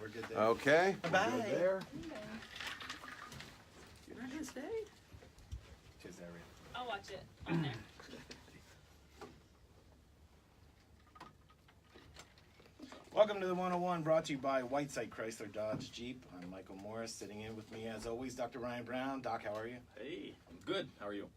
We're good there. Okay. Bye. We're good there. You're not gonna stay? Cheers, Ariel. I'll watch it on there. Welcome to the 101, brought to you by Whiteside Chrysler Dodge Jeep. I'm Michael Morris. Sitting in with me, as always, Dr. Ryan Brown. Doc, how are you? Hey, I'm good. How are you?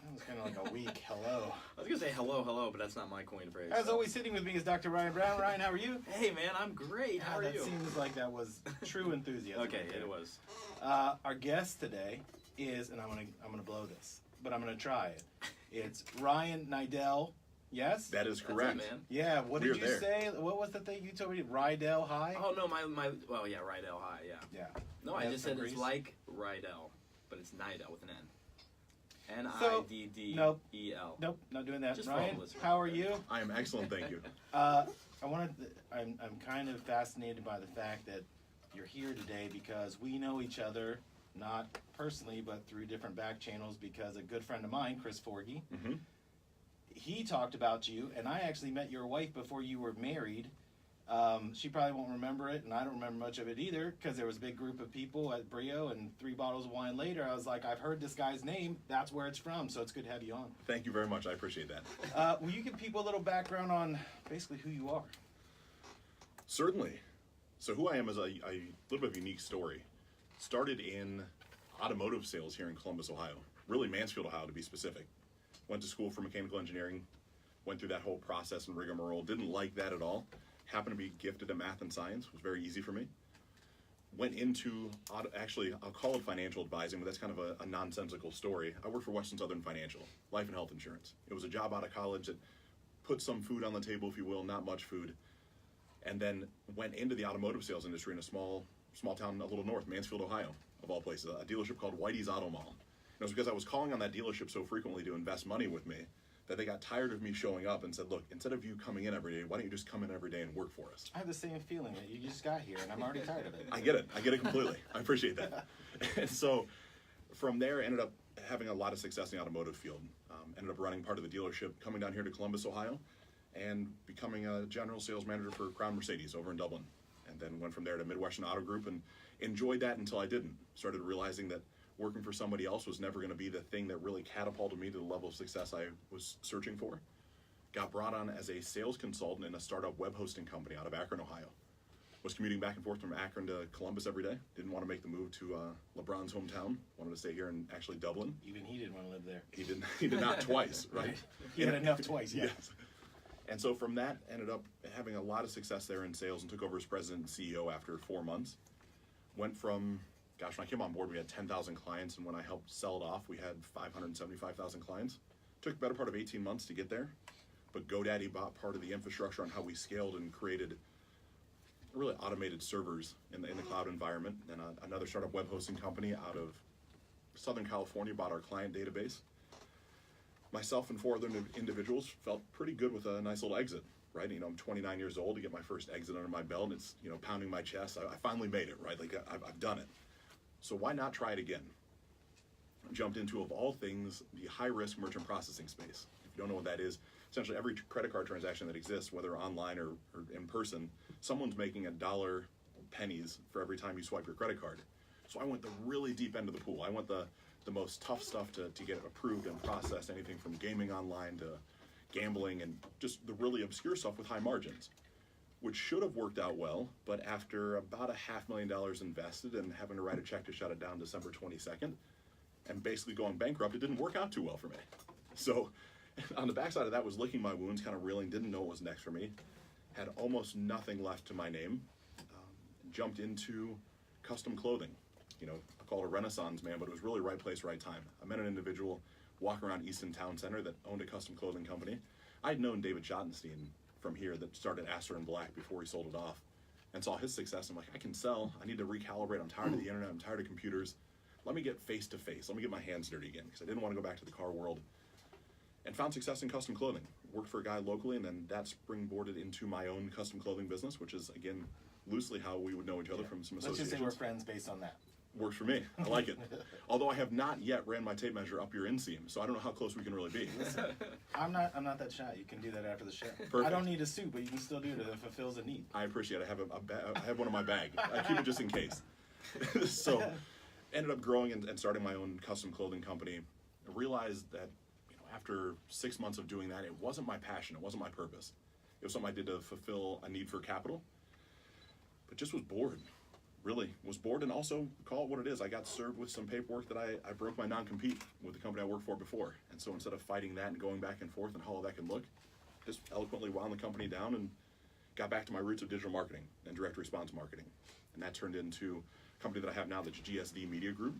That was kind of like a weak hello. I was gonna say hello, but that's not my coin phrase. As always, sitting with me is Dr. Ryan Brown. Ryan, how are you? Hey man, I'm great. How are that you? seems like that was true enthusiasm. Okay, right there. it was. Our guest today is, and I'm gonna blow this, but I'm gonna try it. It's Ryan Niddel. Yes? That is correct. That's it, man. Yeah, what did We're you there. say? What was the thing you told me? Rydell High? Oh no, well yeah, Rydell High, yeah. Yeah. No, I That's just said from it's Greece? like Rydell, but it's Niddel with an N. So, Niddel. Nope, not doing that. Just Ryan, follow this. how are you? I am excellent, thank you. I'm kind of fascinated by the fact that you're here today because we know each other, not personally, but through different back channels because a good friend of mine, Chris Forgy, he talked about you, and I actually met your wife before you were married. She probably won't remember it, and I don't remember much of it either because there was a big group of people at Brio, and 3 bottles of wine later, I was like, I've heard this guy's name. That's where it's from, so it's good to have you on. Thank you very much. I appreciate that. Will you give people a little background on basically who you are? Certainly. So who I am is a little bit of a unique story. Started in automotive sales here in Columbus, Ohio. Really Mansfield, Ohio to be specific. Went to school for mechanical engineering. Went through that whole process and rigmarole. Didn't like that at all. Happened to be gifted at math and science. Was very easy for me. Went into, actually, I'll call it financial advising, but that's kind of a nonsensical story. I worked for Western Southern Financial, life and health insurance. It was a job out of college that put some food on the table, if you will, not much food. And then went into the automotive sales industry in a small town a little north, Mansfield, Ohio, of all places, a dealership called Whitey's Auto Mall. And it was because I was calling on that dealership so frequently to invest money with me that they got tired of me showing up and said, look, instead of you coming in every day, why don't you just come in every day and work for us? I have the same feeling that you just got here, and I'm already tired of it. I get it completely. I appreciate that. And so from there, ended up having a lot of success in the automotive field. Ended up running part of the dealership, coming down here to Columbus, Ohio, and becoming a general sales manager for Crown Mercedes over in Dublin. And then went from there to Midwestern Auto Group and enjoyed that until I didn't. Started realizing that working for somebody else was never going to be the thing that really catapulted me to the level of success I was searching for. Got brought on as a sales consultant in a startup web hosting company out of Akron, Ohio. Was commuting back and forth from Akron to Columbus every day. Didn't want to make the move to LeBron's hometown. Wanted to stay here in actually Dublin. Even he didn't want to live there. He did not twice, right? He had enough twice, yeah. Yes. And so from that, ended up having a lot of success there in sales and took over as president and CEO after 4 months. Went from, gosh, when I came on board, we had 10,000 clients, and when I helped sell it off, we had 575,000 clients. Took the better part of 18 months to get there, but GoDaddy bought part of the infrastructure on how we scaled and created really automated servers in the cloud environment. And another startup web hosting company out of Southern California bought our client database. Myself and 4 other individuals felt pretty good with a nice little exit, right? You know, I'm 29 years old to get my first exit under my belt, and it's, you know, pounding my chest. I finally made it, right? Like, I've done it. So why not try it again? Jumped into, of all things, the high-risk merchant processing space. If you don't know what that is, essentially every credit card transaction that exists, whether online or in person, someone's making $1 pennies for every time you swipe your credit card. So I went the really deep end of the pool. I went the most tough stuff to get approved and processed, anything from gaming online to gambling and just the really obscure stuff with high margins, which should have worked out well, but after about $500,000 invested and having to write a check to shut it down December 22nd and basically going bankrupt, it didn't work out too well for me. So on the backside of that was licking my wounds, kind of reeling, didn't know what was next for me, had almost nothing left to my name, jumped into custom clothing. You know, I call it a renaissance man, but it was really right place, right time. I met an individual walking around Easton Town Center that owned a custom clothing company. I'd known David Schottenstein from here that started Astor and Black before he sold it off and saw his success. I'm like, I can sell. I need to recalibrate. I'm tired of the internet. I'm tired of computers. Let me get face to face. Let me get my hands dirty again because I didn't want to go back to the car world. And found success in custom clothing. Worked for a guy locally, and then that springboarded into my own custom clothing business, which is, again, loosely how we would know each other from some Let's associations. just say we're friends based on that. Works for me. I like it. Although I have not yet ran my tape measure up your inseam, so I don't know how close we can really be. I'm not that shy. You can do that after the show. Perfect. I don't need a suit, but you can still do it if it fulfills a need. I appreciate it. I have one in my bag. I keep it just in case. So, ended up growing and starting my own custom clothing company. I realized that after 6 months of doing that, it wasn't my passion. It wasn't my purpose. It was something I did to fulfill a need for capital, but just was bored. Really was bored, and also call it what it is. I got served with some paperwork that I broke my non-compete with the company I worked for before. And so instead of fighting that and going back and forth and how all that can look, just eloquently wound the company down and got back to my roots of digital marketing and direct response marketing. And that turned into a company that I have now, that's GSD Media Group.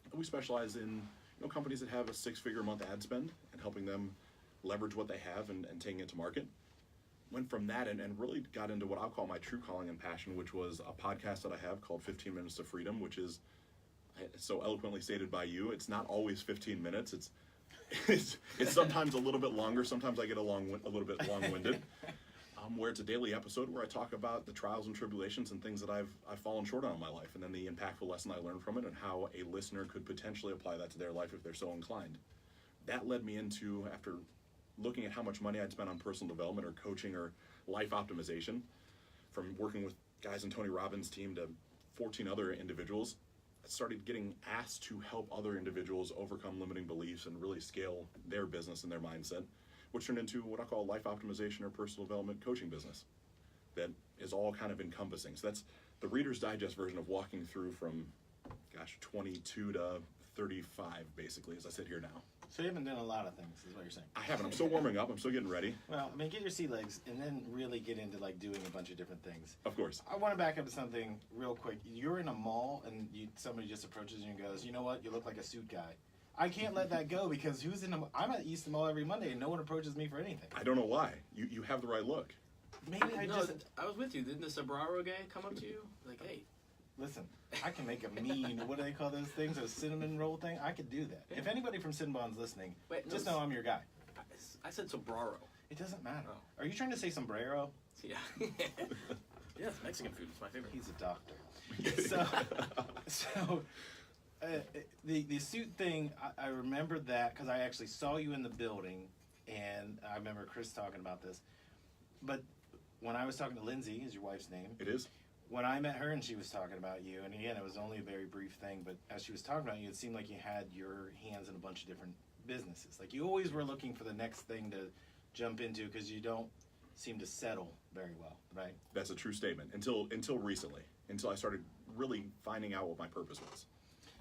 And we specialize in companies that have a 6-figure a month ad spend and helping them leverage what they have and taking it to market. Went from that and really got into what I'll call my true calling and passion, which was a podcast that I have called 15 Minutes to Freedom, which is so eloquently stated by you. It's not always 15 minutes. It's sometimes a little bit longer. Sometimes I get a little bit long-winded. Where it's a daily episode where I talk about the trials and tribulations and things that I've fallen short on in my life, and then the impactful lesson I learned from it and how a listener could potentially apply that to their life if they're so inclined. That led me into, after looking at how much money I'd spent on personal development or coaching or life optimization, from working with guys in Tony Robbins' team to 14 other individuals, I started getting asked to help other individuals overcome limiting beliefs and really scale their business and their mindset, which turned into what I call life optimization or personal development coaching business that is all kind of encompassing. So that's the Reader's Digest version of walking through from, 22 to 35, basically, as I sit here now. So you haven't done a lot of things, is what you're saying. I haven't. I'm still warming up. I'm still getting ready. Well, get your sea legs and then really get into doing a bunch of different things. Of course. I want to back up to something real quick. You're in a mall and somebody just approaches you and goes, "You know what? You look like a suit guy." I can't let that go because I'm at East Mall every Monday and no one approaches me for anything. I don't know why. You have the right look. Maybe I was with you. Didn't the Sombrero guy come up to you? Like, hey. Listen, I can make a mean, what do they call those things? A cinnamon roll thing? I could do that. If anybody from Cinnabon's listening, just know I'm your guy. I said Sombrero. It doesn't matter. Oh. Are you trying to say sombrero? Yeah. Yeah, it's Mexican food. It's my favorite. He's a doctor. The suit thing, I remember that because I actually saw you in the building, and I remember Chris talking about this. But when I was talking to Lindsay, is your wife's name? It is. When I met her and she was talking about you, and again, it was only a very brief thing, but as she was talking about you, it seemed like you had your hands in a bunch of different businesses. Like you always were looking for the next thing to jump into because you don't seem to settle very well, right? That's a true statement. Until recently, until I started really finding out what my purpose was.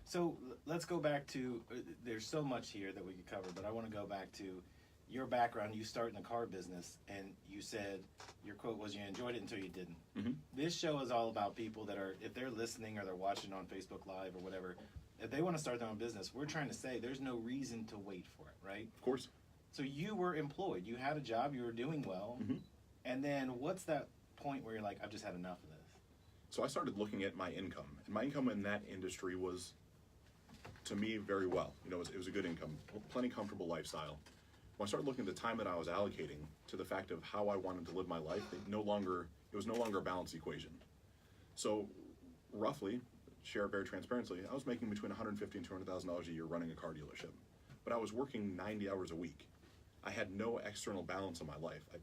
So let's go back to, there's so much here that we could cover, but I want to go back to your background. You start in the car business, and you said, your quote was, you enjoyed it until you didn't. Mm-hmm. This show is all about people that are, if they're listening or they're watching on Facebook Live or whatever, if they want to start their own business, we're trying to say there's no reason to wait for it, right? Of course. So you were employed. You had a job. You were doing well. Mm-hmm. And then what's that point where you're like, I've just had enough of this? So I started looking at my income. And my income in that industry was, to me, very well. It was a good income, plenty comfortable lifestyle. When I started looking at the time that I was allocating to the fact of how I wanted to live my life, it was no longer a balanced equation. So roughly, share very transparently, I was making between $150,000 and $200,000 a year running a car dealership. But I was working 90 hours a week. I had no external balance in my life. I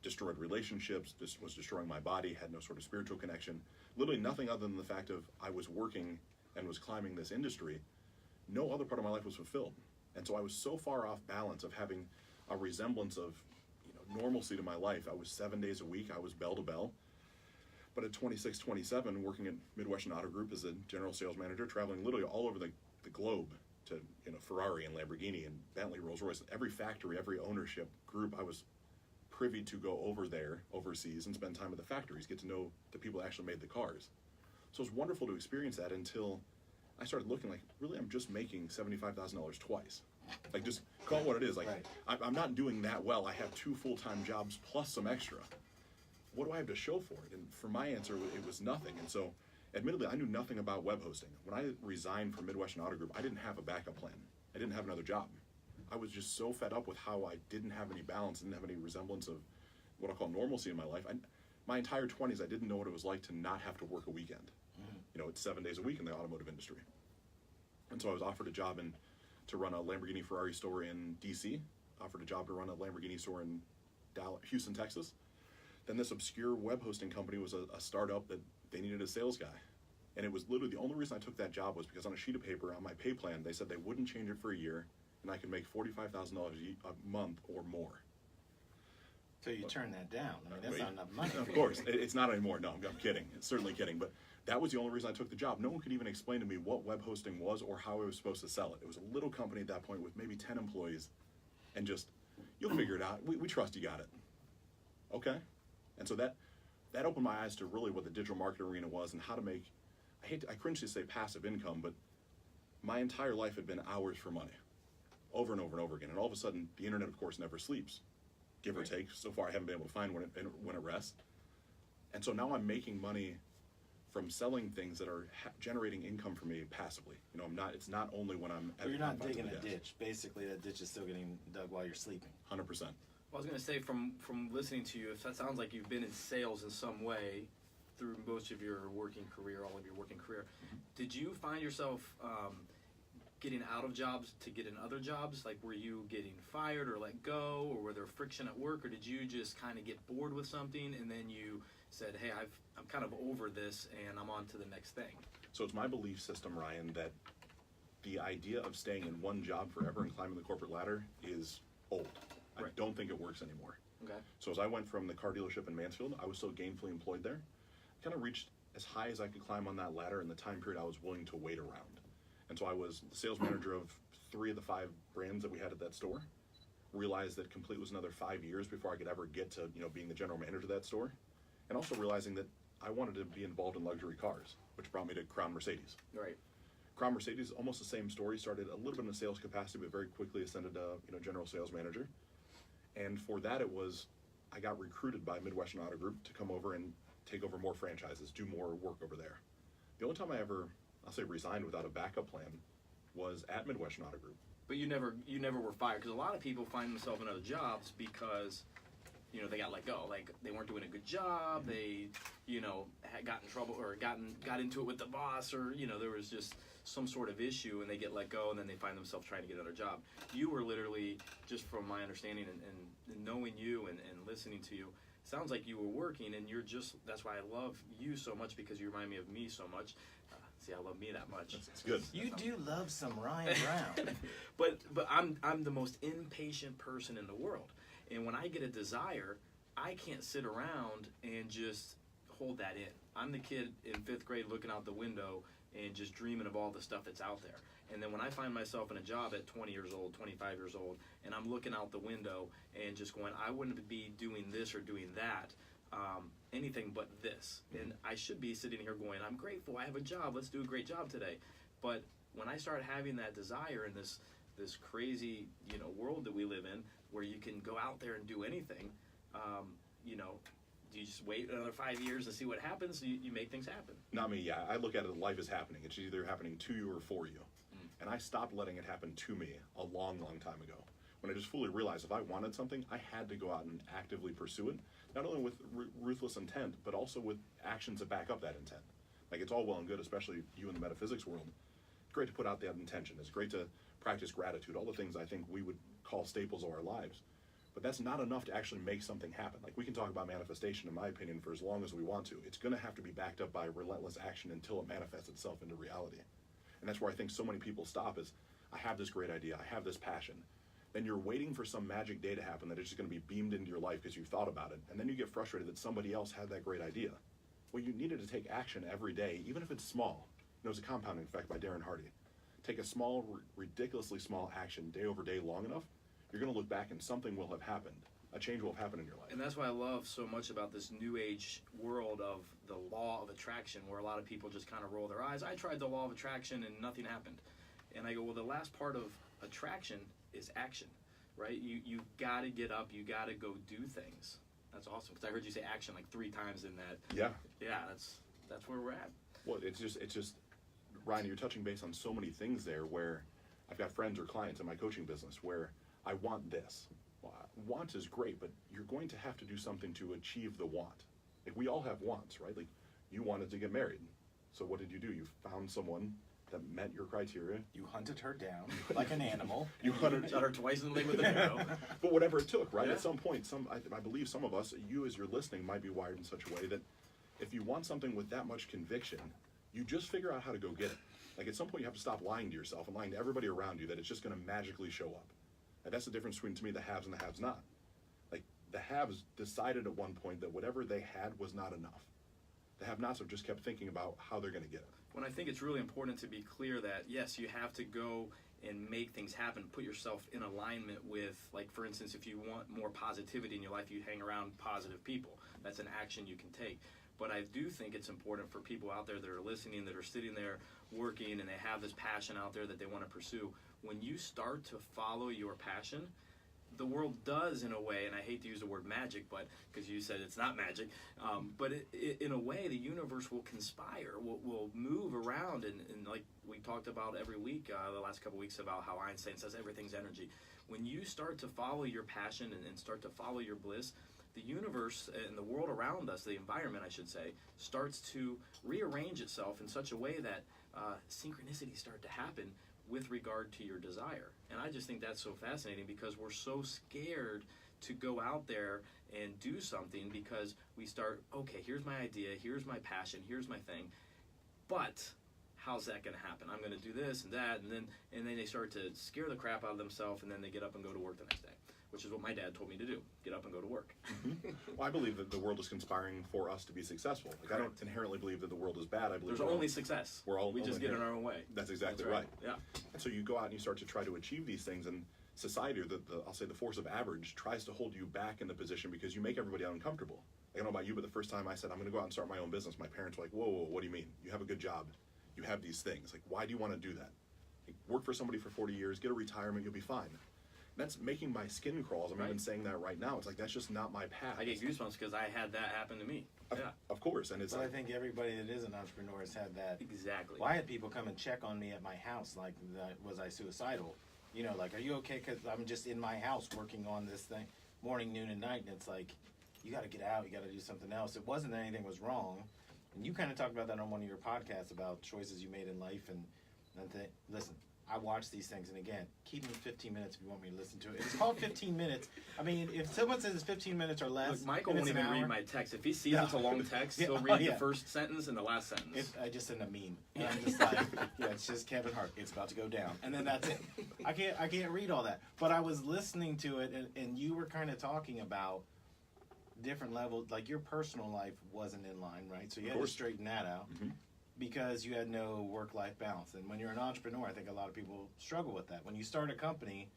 destroyed relationships, was destroying my body, had no sort of spiritual connection. Literally nothing other than the fact of I was working and was climbing this industry. No other part of my life was fulfilled. And so I was so far off balance of having a resemblance of normalcy to my life. I was 7 days a week. I was bell to bell. But at 26, 27, working at Midwestern Auto Group as a general sales manager, traveling literally all over the globe to Ferrari and Lamborghini and Bentley, Rolls-Royce, every factory, every ownership group, I was privy to go over there overseas and spend time at the factories, get to know the people that actually made the cars. So it was wonderful to experience that until I started looking like, really, I'm just making $75,000 twice. Like, just call it what it is. Like, right. I'm not doing that well. I have 2 full-time jobs plus some extra. What do I have to show for it? And for my answer, it was nothing. And so, admittedly, I knew nothing about web hosting. When I resigned from Midwestern Auto Group, I didn't have a backup plan. I didn't have another job. I was just so fed up with how I didn't have any balance, didn't have any resemblance of what I call normalcy in my life. my entire 20s, I didn't know what it was like to not have to work a weekend. You know, it's 7 days a week in the automotive industry. And so I was offered a job to run a Lamborghini Ferrari store in DC, offered a job to run a Lamborghini store in Houston, Texas. Then this obscure web hosting company was a startup that they needed a sales guy. And it was literally the only reason I took that job was because on a sheet of paper on my pay plan, they said they wouldn't change it for a year and I could make $45,000 a month or more. So you turn that down. I mean, that's not enough money. Of course, it's not anymore. No, I'm kidding. It's certainly kidding. But that was the only reason I took the job. No one could even explain to me what web hosting was or how I was supposed to sell it. It was a little company at that point with maybe 10 employees, and just, you'll figure it out. We trust you got it. Okay? And so that opened my eyes to really what the digital marketing arena was and how to make, I cringe to say passive income, but my entire life had been hours for money, over and over and over again. And all of a sudden, the internet, of course, never sleeps, give or take. So far, I haven't been able to find when it rests. And so now I'm making money from selling things that are generating income for me passively. You know, it's not only when I'm at You're not confines of digging the a desk. ditch. Basically, that ditch is still getting dug while you're sleeping. 100%. Well, I was going to say, from listening to you, if that sounds like you've been in sales in some way through most of your working career, all of your working career, did you find yourself getting out of jobs to get in other jobs? Like, were you getting fired or let go, or were there friction at work, or did you just kind of get bored with something and then you said, hey, I'm kind of over this and I'm on to the next thing? So it's my belief system, Ryan, that the idea of staying in one job forever and climbing the corporate ladder is old. I Right. don't think it works anymore. Okay. So as I went from the car dealership in Mansfield, I was still gainfully employed there. Kind of reached as high as I could climb on that ladder in the time period I was willing to wait around. And so I was the sales manager of 3 of the 5 brands that we had at that store. Realized that complete was another 5 years before I could ever get to, being the general manager of that store. And also realizing that I wanted to be involved in luxury cars, which brought me to Crown Mercedes. Right. Crown Mercedes, almost the same story. Started a little bit in a sales capacity, but very quickly ascended to general sales manager. And for that, I got recruited by Midwestern Auto Group to come over and take over more franchises, do more work over there. The only time I ever, I'll say, resigned without a backup plan was at Midwestern Auto Group. But you never were fired, because a lot of people find themselves in other jobs because they got let go. Like, they weren't doing a good job. They had got in trouble or got into it with the boss, or there was just some sort of issue and they get let go, and then they find themselves trying to get another job. You were literally, just from my understanding and knowing you and listening to you, sounds like you were working, and that's why I love you so much, because you remind me of me so much. See, I love me that much. It's good. You do love some Ryan Brown. But I'm the most impatient person in the world. And when I get a desire, I can't sit around and just hold that in. I'm the kid in 5th grade looking out the window and just dreaming of all the stuff that's out there. And then when I find myself in a job at 20 years old, 25 years old, and I'm looking out the window and just going, I wouldn't be doing this or doing that, anything but this. And I should be sitting here going, I'm grateful, I have a job, let's do a great job today. But when I start having that desire in this crazy world that we live in, where you can go out there and do anything, do you just wait another 5 years and see what happens? You make things happen. Not me, yeah. I look at it, life is happening. It's either happening to you or for you. And I stopped letting it happen to me a long, long time ago. When I just fully realized if I wanted something, I had to go out and actively pursue it, not only with ruthless intent, but also with actions that back up that intent. Like, it's all well and good, especially you in the metaphysics world. It's great to put out that intention. It's great to practice gratitude, all the things I think we would call staples of our lives. But that's not enough to actually make something happen. Like, we can talk about manifestation, in my opinion, for as long as we want to. It's going to have to be backed up by relentless action until it manifests itself into reality. And that's where I think so many people stop is, I have this great idea, I have this passion. Then you're waiting for some magic day to happen that is just going to be beamed into your life because you thought about it. And then you get frustrated that somebody else had that great idea. Well, you needed to take action every day, even if it's small. It's a compounding effect by Darren Hardy. Take a small, ridiculously small action day over day long enough, you're going to look back and something will have happened. A change will have happened in your life. And that's why I love so much about this new age world of the law of attraction, where a lot of people just kind of roll their eyes. I tried the law of attraction and nothing happened. And I go, well, the last part of attraction is action, right? You got to get up, you got to go do things. That's awesome, because I heard you say action like 3 times in that. Yeah. Yeah, that's where we're at. Well, it's just, Ryan, you're touching base on so many things there where I've got friends or clients in my coaching business where I want this. Well, want is great, but you're going to have to do something to achieve the want. Like, we all have wants, right? Like, you wanted to get married. So what did you do? You found someone that met your criteria. You hunted her down like an animal. You hunted Shot her twice in the leg with an arrow. But whatever it took, right? Yeah. At some point, I believe some of us, you as you're listening, might be wired in such a way that if you want something with that much conviction, you just figure out how to go get it. Like, at some point, you have to stop lying to yourself and lying to everybody around you that it's just going to magically show up. And that's the difference between, to me, the haves and the haves not. Like, the haves decided at one point that whatever they had was not enough. The have-nots have just kept thinking about how they're going to get it. When I think it's really important to be clear that, yes, you have to go and make things happen, put yourself in alignment with, like, for instance, if you want more positivity in your life, you hang around positive people. That's an action you can take. But I do think it's important for people out there that are listening, that are sitting there working, and they have this passion out there that they want to pursue. When you start to follow your passion, the world does, in a way, and I hate to use the word magic, but because you said it's not magic, but in a way, the universe will conspire, will move around, and like we talked about every week, the last couple weeks, about how Einstein says everything's energy. When you start to follow your passion and start to follow your bliss, the universe and the world around us, the environment, I should say, starts to rearrange itself in such a way that synchronicities start to happen with regard to your desire. And I just think that's so fascinating, because we're so scared to go out there and do something, because we start, okay, here's my idea, here's my passion, here's my thing, but how's that going to happen? I'm going to do this and that, and then they start to scare the crap out of themselves, and then they get up and go to work the next day, which is what my dad told me to do: get up and go to work. Well, I believe that the world is conspiring for us to be successful. Like, I don't inherently believe that the world is bad. I believe There's only success. We just get in our own way. That's exactly That's right. Yeah. And so you go out and you start to try to achieve these things, and society, or I'll say the force of average, tries to hold you back in the position because you make everybody uncomfortable. I don't know about you, but the first time I said I'm going to go out and start my own business, my parents were like, whoa, what do you mean? You have a good job. You have these things. Like, why do you want to do that? Like, work for somebody for 40 years, get a retirement, you'll be fine. That's making my skin crawl. I'm even saying that right now. It's like, that's just not my path. I get goosebumps because I had that happen to me. Of course. And it's But I like, think everybody that is an entrepreneur has had that. Exactly. Well, I had people come and check on me at my house, like, was I suicidal? You know, like, are you okay? Because I'm just in my house working on this thing morning, noon, and night, and it's like, you got to get out, you got to do something else. It wasn't that anything was wrong. And you kind of talked about that on one of your podcasts about choices you made in life. And listen, I watch these things, and again, keep me 15 minutes if you want me to listen to it. It's called 15 minutes. I mean, if someone says it's 15 minutes or less, Look, Michael and won't it's an even read hour, my text. If he sees it's a long text, he'll Yeah. read Yeah. the first sentence and the last sentence. I just send a meme, and I'm just like, yeah, it's just Kevin Hart. It's about to go down, and then that's it. I can't read all that. But I was listening to it, and you were kind of talking about different levels. Like, your personal life wasn't in line, right? So you had to straighten that out because you had no work-life balance. And when you're an entrepreneur, I think a lot of people struggle with that. When you start a company,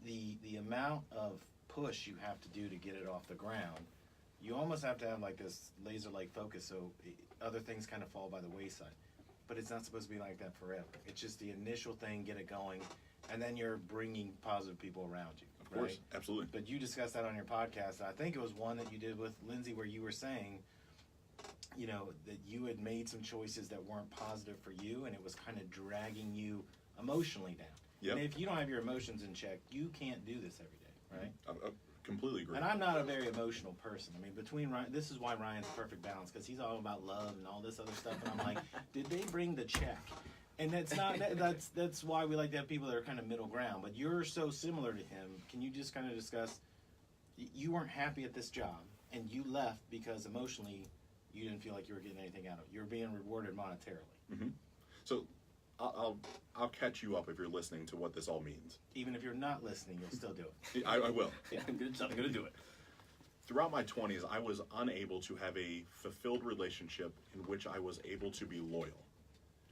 the amount of push you have to do to get it off the ground, you almost have to have like this laser-like focus, so other things kind of fall by the wayside. But it's not supposed to be like that forever. It's just the initial thing, get it going, and then you're bringing positive people around you. of course, right? absolutely. But you discussed that on your podcast. I think it was one that you did with Lindsay, where you were saying, you know, that you had made some choices that weren't positive for you, and it was kind of dragging you emotionally down. Yep. And if you don't have your emotions in check, you can't do this every day, right? I completely agree. And I'm not a very emotional person. I mean, between Ryan, this is why Ryan's perfect balance, because he's all about love and all this other stuff. And I'm like, did they bring the check? And that's not. That's why we like to have people that are kind of middle ground. But you're so similar to him. Can you just kind of discuss? You weren't happy at this job, and you left because emotionally, you didn't feel like you were getting anything out of it. You're being rewarded monetarily. So I'll catch you up if you're listening to what this all means. Even if you're not listening, you'll still do it. I will. Yeah. I'm going to do it. Throughout my 20s, I was unable to have a fulfilled relationship in which I was able to be loyal.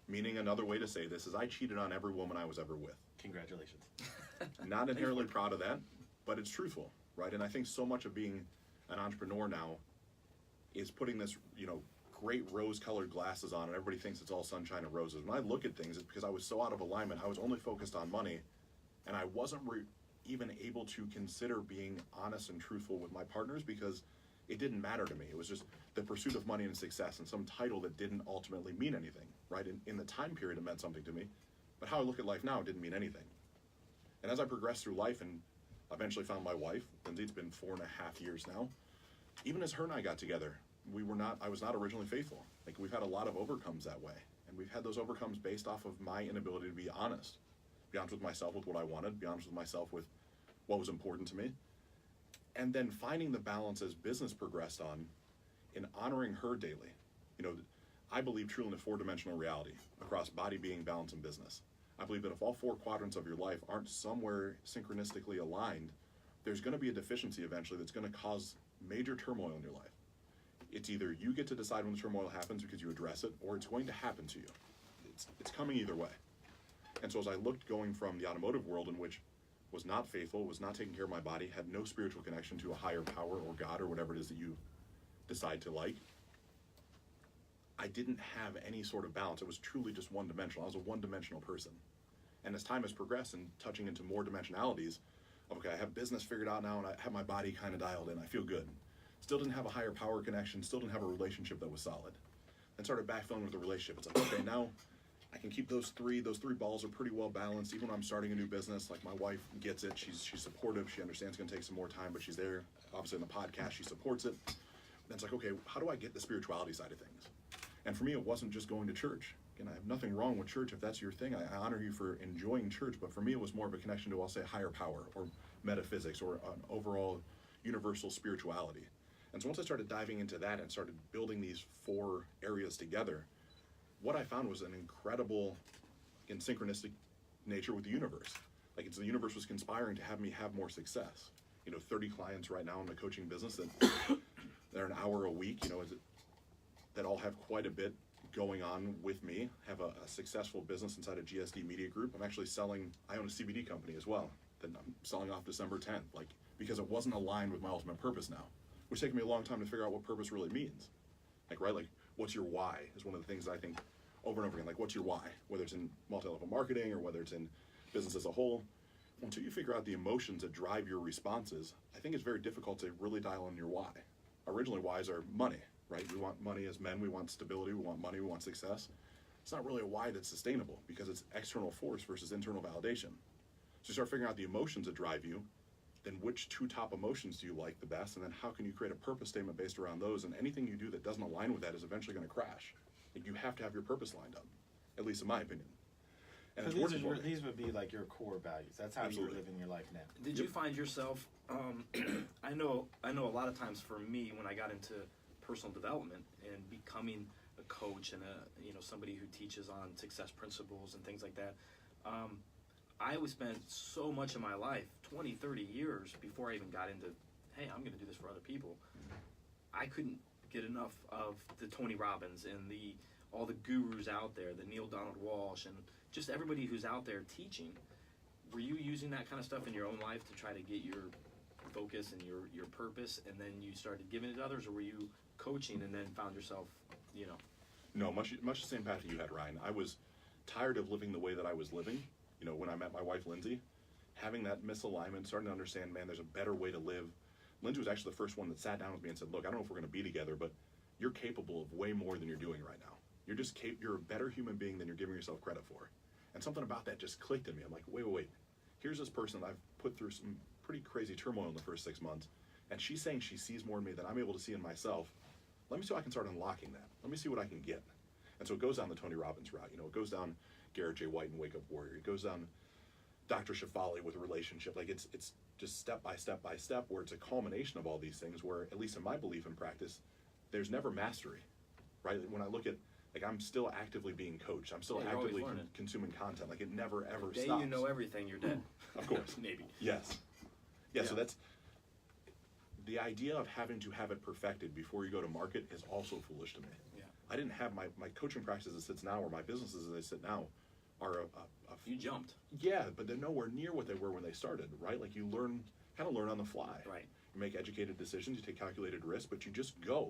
Meaning, another way to say this is I cheated on every woman I was ever with. Congratulations. Not inherently proud of that, but it's truthful, right? And I think so much of being an entrepreneur now is putting this, great rose-colored glasses on, and everybody thinks it's all sunshine and roses. When I look at things, it's because I was so out of alignment. I was only focused on money, and I wasn't even able to consider being honest and truthful with my partners because it didn't matter to me. It was just the pursuit of money and success and some title that didn't ultimately mean anything, right? In the time period, it meant something to me, but how I look at life now, it didn't mean anything. And as I progressed through life and eventually found my wife, Lindsay, it's been 4.5 years now, even as her and I got together, I was not originally faithful. Like, we've had a lot of overcomes that way. And we've had those overcomes based off of my inability to be honest with myself with what I wanted, be honest with myself with what was important to me. And then finding the balance as business progressed on in honoring her daily. You know, I believe truly in a 4-dimensional reality across body, being, balance, and business. I believe that if all 4 quadrants of your life aren't somewhere synchronistically aligned, there's going to be a deficiency eventually that's going to cause major turmoil in your life. It's either you get to decide when the turmoil happens because you address it, or it's going to happen to you. It's coming either way. And so as I looked going from the automotive world, in which was not faithful, was not taking care of my body, had no spiritual connection to a higher power or God or whatever it is that you decide to like, I didn't have any sort of balance. It was truly just one-dimensional. I was a one-dimensional person. And as time has progressed and touching into more dimensionalities, okay, I have business figured out now and I have my body kind of dialed in. I feel good. Still didn't have a higher power connection. Still didn't have a relationship that was solid. Then started backfilling with the relationship. It's like, okay, now I can keep those three balls are pretty well balanced. Even when I'm starting a new business, like, my wife gets it. She's supportive. She understands it's going to take some more time, but she's there. Obviously in the podcast, she supports it. Then it's like, okay, how do I get the spirituality side of things? And for me, it wasn't just going to church. Again, I have nothing wrong with church if that's your thing. I honor you for enjoying church, but for me, it was more of a connection to, I'll say, higher power or metaphysics or an overall universal spirituality. And so once I started diving into that and started building these 4 areas together, what I found was an incredible, again, synchronistic nature with the universe. Like, the universe was conspiring to have me have more success. 30 clients right now in my coaching business that they're an hour a week, that all have quite a bit going on with me, have a successful business inside of GSD Media Group. I'm actually I own a CBD company as well that I'm selling off December 10th, because it wasn't aligned with my ultimate purpose now, which taken me a long time to figure out what purpose really means. What's your why is one of the things I think over and over again, what's your why? Whether it's in multi-level marketing or whether it's in business as a whole, until you figure out the emotions that drive your responses, I think it's very difficult to really dial in your why. Originally, whys are money, right? We want money as men, we want stability, we want money, we want success. It's not really a why that's sustainable because it's external force versus internal validation. So you start figuring out the emotions that drive you, then which 2 top emotions do you like the best, and then how can you create a purpose statement based around those, and anything you do that doesn't align with that is eventually going to crash. You have to have your purpose lined up, at least in my opinion. And So these would be like your core values. That's how Absolutely. you're living your life now. Did you find yourself? I know a lot of times for me when I got into personal development and becoming a coach and somebody who teaches on success principles and things like that, I always spent so much of my life, 20, 30 years before I even got into, hey, I'm going to do this for other people. I couldn't get enough of the Tony Robbins and all the gurus out there, the Neil Donald Walsh, and just everybody who's out there teaching. Were you using that kind of stuff in your own life to try to get your focus and your purpose, and then you started giving it to others, or were you coaching and then found yourself, No, much the same path that you had, Ryan. I was tired of living the way that I was living. When I met my wife, Lindsay, having that misalignment, starting to understand, man, there's a better way to live. Lindsay was actually the first one that sat down with me and said, look, I don't know if we're going to be together, but you're capable of way more than you're doing right now. You're a better human being than you're giving yourself credit for. And something about that just clicked in me. I'm like, wait. Here's this person that I've put through some pretty crazy turmoil in the first 6 months, and she's saying she sees more in me than I'm able to see in myself. Let me see how I can start unlocking that. Let me see what I can get. And so it goes down the Tony Robbins route. It goes down Garrett J. White and Wake Up Warrior. It goes down Dr. Shefali with a relationship. It's just step by step by step, where it's a culmination of all these things, where, at least in my belief and practice, there's never mastery, right? When I look at, I'm still actively being coached. I'm still actively consuming content. It never, ever the day stops. you know everything, you're dead. Of course. Maybe. Yes. Yeah, so that's, the idea of having to have it perfected before you go to market is also foolish to me. Yeah. I didn't have my coaching practice as it sits now, or my businesses as they sit now, are You jumped. Yeah, but they're nowhere near what they were when they started, right? You learn on the fly. Right. You make educated decisions, you take calculated risks, but you just go.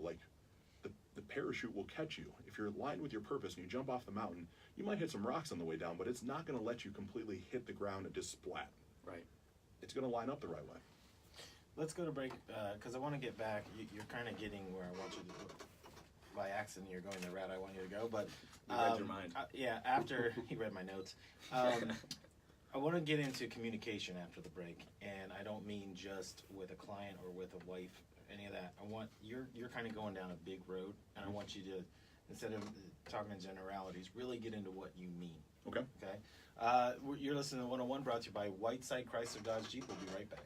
The parachute will catch you. If you're aligned with your purpose and you jump off the mountain, you might hit some rocks on the way down, but it's not going to let you completely hit the ground and just splat. Right. It's going to line up the right way. Let's go to break, because I want to get back. You're kind of getting where I want you to. By accident, you're going the route I want you to go. But You read your mind. yeah, after he read my notes, I want to get into communication after the break, and I don't mean just with a client or with a wife any of that. I want you're kind of going down a big road, and I want you to, instead of talking in generalities, really get into what you mean. Okay. Okay. You're listening to 101, brought to you by Whiteside Chrysler Dodge Jeep. We'll be right back.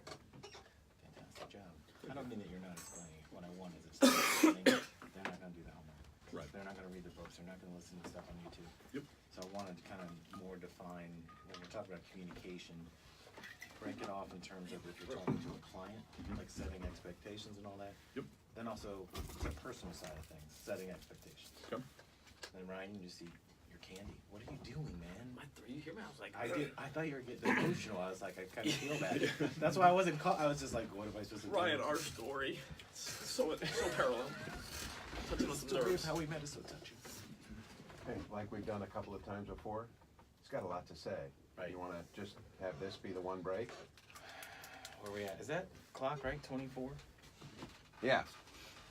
Fantastic job. I don't mean that you're not explaining. What I want is explaining. They're not going to do the homework. Right. They're not going to read the books. They're not going to listen to stuff on YouTube. Yep. So I wanted to kind of more define, when we're talking about communication, break it off in terms of if you're talking to a client, like setting expectations and all that. Yep. Then also the personal side of things, setting expectations. Okay. Then Ryan, you see your candy. What are you doing, man? You hear me? I was like, I thought you were getting emotional. I was like, I kind of feel bad. That's why I wasn't I was just like, what am I supposed to do? Ryan, our story, so parallel. Touching on The some story of nerves. how we met is so touching. Hey, like we've done a couple of times before, he's got a lot to say. Right. You want to just have this be the one break? Where are we at? Is that clock right? 24? Yeah.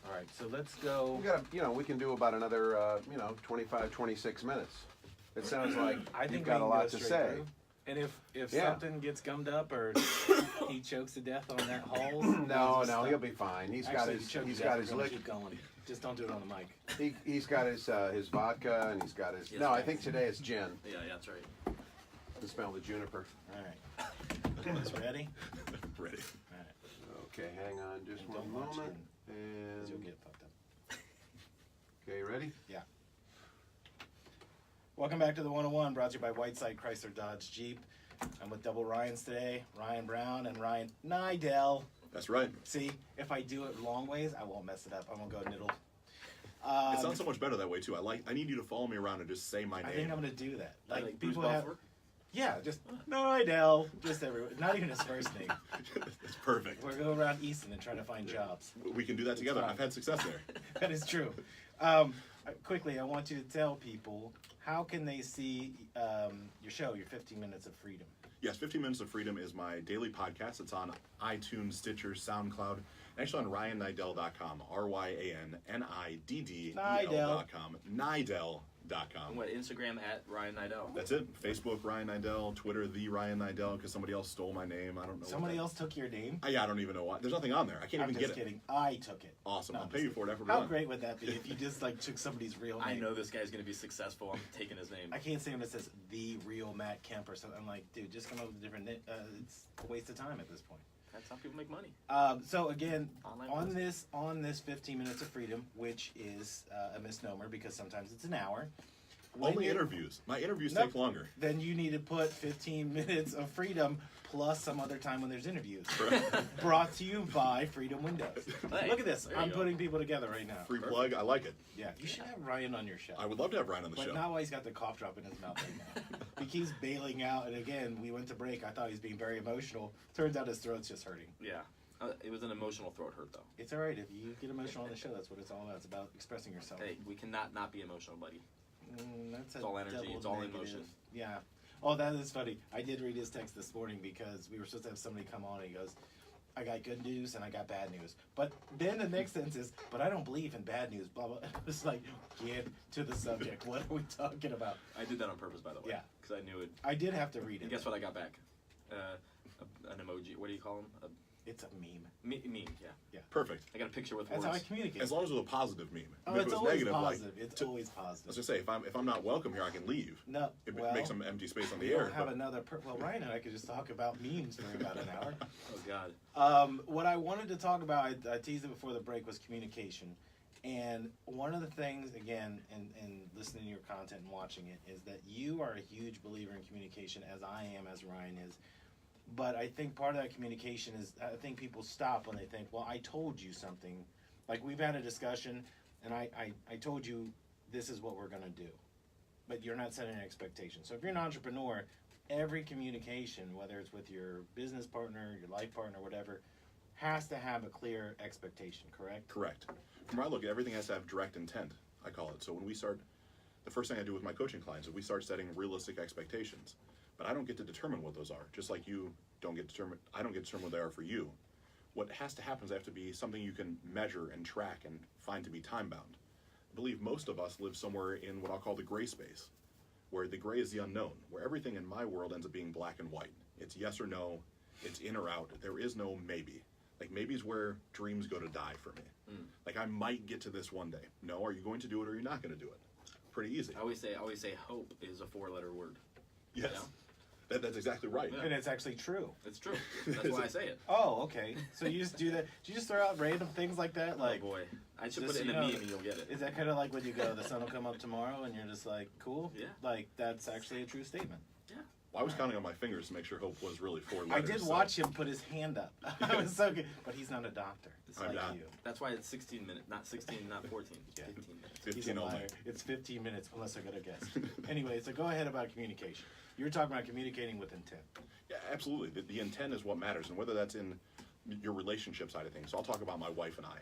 All right, so let's go. We got, we can do about another, 25, 26 minutes. It sounds like I think you've got we a can lot go to straight say. through. And if Yeah. something gets gummed up or he chokes to death on that hall, No, he'll be fine. He's got his lick. Keep going. Just don't do it on the mic. He's got his vodka and he's got his. Yes, No, I right. think today it's gin. Yeah, that's right. The smell the juniper. All right. Is ready? Ready. All right. Okay, hang on just And one don't watch moment. him, 'cause you'll And get fucked up. okay, ready? Yeah. Welcome back to the 101, brought to you by Whiteside Chrysler Dodge Jeep. I'm with double Ryans today, Ryan Brown and Ryan Niddel. That's right. See, if I do it long ways, I won't mess it up. I'm gonna go Niddel. It sounds so much better that way too. I need you to follow me around and just say my I name. think I'm gonna do that. Like Bruce people have, Buffer? yeah, just Niddel, just everywhere. Not even his first name. It's perfect. We're going around Easton and trying to find jobs. We can do that together. fine. I've had success there. That is true. Quickly, I want you to tell people how can they see your show, your 15 Minutes of Freedom. Yes, 15 Minutes of Freedom is my daily podcast. It's on iTunes, Stitcher, SoundCloud, and actually on RyanNiddel.com. RyanNiddel.com. Niddel.com. What, Instagram at Ryan Niddel? That's it. Facebook, Ryan Niddel. Twitter, The Ryan Niddel, because somebody else stole my name. I don't know. Somebody else took your name? Yeah, I don't even know why. There's nothing on there. I can't I'm even just get it. kidding. I took it. Awesome. No, I'll I'm pay just you for it after we're How done. great would that be if you just took somebody's real name? I know this guy's gonna be successful. I'm taking his name. I can't say when it says the real Matt Kemp or something. I'm like, dude, just come up with a different name. It's a waste of time at this point. That's how people make money. So again, Online business. on this 15 Minutes of Freedom, which is a misnomer because sometimes it's an hour. when Only you're- interviews. My interviews Nope. take longer. Then you need to put 15 Minutes of Freedom plus some other time when there's interviews. Brought to you by Freedom Windows. Hey, Look at this. there you I'm go. putting people together right now. Free plug. I like it. Yeah, you should have Ryan on your show. I would love to have Ryan on the But show. not while he's got the cough drop in his mouth right now. He keeps bailing out, and again, we went to break. I thought he was being very emotional. Turns out his throat's just hurting. Yeah. It was an emotional throat hurt though. It's all right if you get emotional on the show. That's what it's all about. It's about expressing yourself. Hey, we cannot not be emotional, buddy. That's It's all energy, double it's all negative. emotion. Yeah. Oh, that is funny. I did read his text this morning because we were supposed to have somebody come on, and he goes, I got good news and I got bad news. But then the next sentence is, but I don't believe in bad news, blah, blah. It's like, get to the subject. What are we talking about? I did that on purpose, by the way. Yeah. Because I knew it. I did have to read And it. guess what I got back? An emoji. What do you call them? It's a meme. Meme. Yeah. Perfect. I got a picture with That's words. how I communicate. As long as it was a positive meme. Oh, If it's it was always negative, positive. like, It's always positive. I was gonna say, if I'm not welcome here, I can leave. No, It well, makes some empty space on we the don't air. have but- another. Well, Ryan and I could just talk about memes for about an hour. Oh God. What I wanted to talk about, I teased it before the break, was communication. And one of the things, again, in listening to your content and watching it, is that you are a huge believer in communication, as I am, as Ryan is. But I think part of that communication is, I think people stop when they think, well, I told you something. Like, we've had a discussion, and I told you this is what we're going to do. But you're not setting an expectation. So if you're an entrepreneur, every communication, whether it's with your business partner, your life partner, whatever, has to have a clear expectation, correct? Correct. From where I look at everything has to have direct intent, I call it. So when we start, the first thing I do with my coaching clients is we start setting realistic expectations. But I don't get to determine what those are. Just like you don't get determined, I don't get to determine what they are for you. What has to happen is they have to be something you can measure and track and find to be time bound. I believe most of us live somewhere in what I'll call the gray space, where the gray is the unknown, where everything in my world ends up being black and white. It's yes or no, it's in or out. There is no maybe. Like maybe is where dreams go to die for me. Like I might get to this one day. No, are you going to do it or are you not going to do it? Pretty easy. I always say hope is a 4-letter word. Yes. You know? That's exactly right. And it's actually true. It's true. That's why I say it. Oh, okay. So you just do that? Do you just throw out random things like that? Like, Oh boy, I should just, put it in you a know, meme and you'll get it. is that kind of like when you go, the sun will come up tomorrow, and you're just like, cool? Yeah. Like, that's actually a true statement. Yeah. Well, I was counting on my fingers to make sure hope was really 4 I letters. did so- watch him put his hand up. I was so good. But he's not a doctor. It's I'm like not. you. That's why it's 16 minutes, not 16, not 14. Yeah. 15 minutes. He's a 15 only. liar. It's 15 minutes, unless I got a guess. Anyway, so go ahead about communication. You were talking about communicating with intent. Yeah, absolutely. The intent is what matters, and whether that's in your relationship side of things. So I'll talk about my wife and I.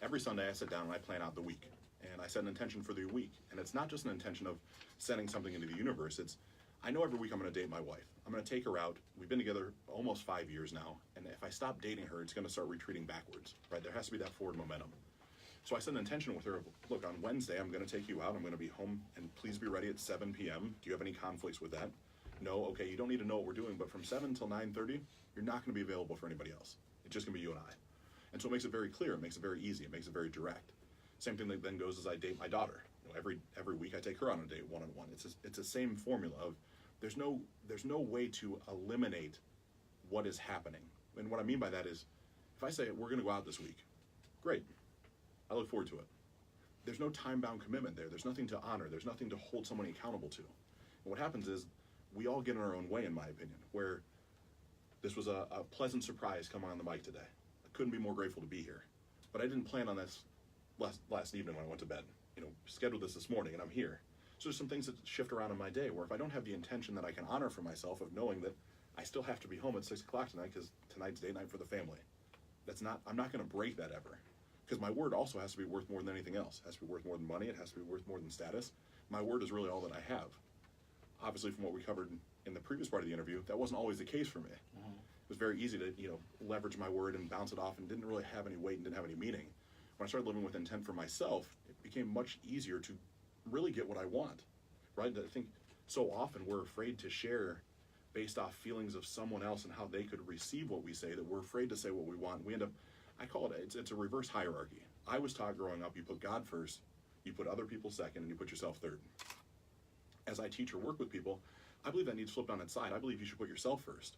Every Sunday I sit down and I plan out the week, and I set an intention for the week. And it's not just an intention of sending something into the universe. It's, I know every week I'm going to date my wife. I'm going to take her out. We've been together almost 5 years now, and if I stop dating her, it's going to start retreating backwards, right? There has to be that forward momentum. So I set an intention with her of, look, on Wednesday I'm going to take you out. I'm going to be home, and please be ready at 7 p.m. Do you have any conflicts with that? No, okay, you don't need to know what we're doing, but from 7 till 9:30, you're not going to be available for anybody else. It's just going to be you and I. And so it makes it very clear, it makes it very easy, it makes it very direct. Same thing that then goes as I date my daughter. You know, every week I take her on a date one-on-one. It's the same formula of there's no way to eliminate what is happening. And what I mean by that is, if I say we're going to go out this week, great, I look forward to it. There's no time-bound commitment there. There's nothing to honor. There's nothing to hold somebody accountable to. And what happens is we all get in our own way, in my opinion, where this was a pleasant surprise coming on the mic today. I couldn't be more grateful to be here. But I didn't plan on this last evening when I went to bed. You know, scheduled this morning, and I'm here. So there's some things that shift around in my day where if I don't have the intention that I can honor for myself of knowing that I still have to be home at 6 o'clock tonight because tonight's date night for the family. I'm not going to break that ever. Because my word also has to be worth more than anything else. It has to be worth more than money. It has to be worth more than status. My word is really all that I have. Obviously, from what we covered in the previous part of the interview, that wasn't always the case for me. Mm-hmm. It was very easy to, leverage my word and bounce it off and didn't really have any weight and didn't have any meaning. When I started living with intent for myself, it became much easier to really get what I want, right? I think so often we're afraid to share based off feelings of someone else and how they could receive what we say, that we're afraid to say what we want. We end up, I call it, it's a reverse hierarchy. I was taught growing up, you put God first, you put other people second, and you put yourself third. As I teach or work with people, I believe that needs flipped on its side. I believe you should put yourself first.